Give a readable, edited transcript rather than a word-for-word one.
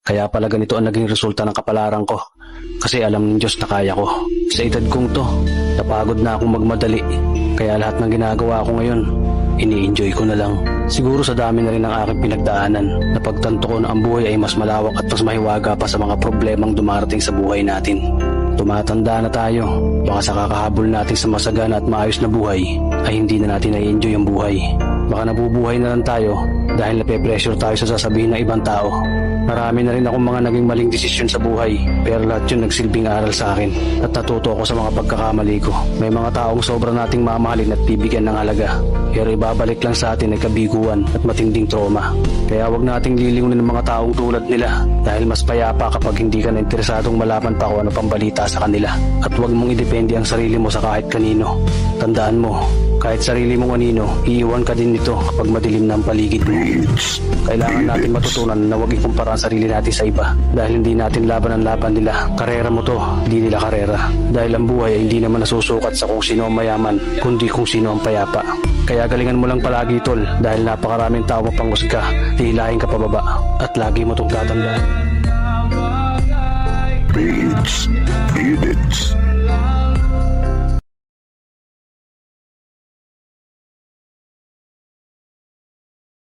Kaya pala ganito ang naging resulta ng kapalaran ko. Kasi alam ng Diyos na kaya ko. Sa edad kong to, napagod na akong magmadali. Kaya lahat ng ginagawa ko ngayon, ini-enjoy ko na lang. Siguro sa dami na rin ng aking pinagdaanan, napagtanto ko na ang buhay ay mas malawak at mas mahiwaga pa sa mga problemang dumarating sa buhay natin. Tumatanda na tayo, baka sa kakahabol natin sa masagana at maayos na buhay, ay hindi na natin na-enjoy ang buhay. Baka nabubuhay na lang tayo dahil nape-pressure tayo sa sasabihin ng ibang tao. Marami na rin akong mga naging maling desisyon sa buhay, pero lahat yun nagsilbing aral sa akin at natuto ako sa mga pagkakamali ko. May mga taong sobra nating mamahalin at bibigyan ng halaga, pero ibabalik lang sa atin ay kabiguan at matinding trauma. Kaya wag nating liliwin ng mga taong tulad nila dahil mas payapa kapag hindi ka na interesadong malaman pa kung ano pang balita sa kanila. At wag mong idepende ang sarili mo sa kahit kanino. Tandaan mo, kahit sarili mong anino, iiwan ka din nito kapag madilim na ang paligid mo. Kailangan natin matutunan na huwag ikumpara ang sarili natin sa iba dahil hindi natin laban ang laban nila. Karera mo to, hindi nila karera. Dahil ang buhay ay hindi naman nasusukat sa kung sino ang mayaman, kundi kung sino ang payapa. Kaya galingan mo lang palagi, tol, dahil napakaraming tao mapanghusga, hihilahin ka pababa. At lagi mo itong tatandaan. Beats, beat it.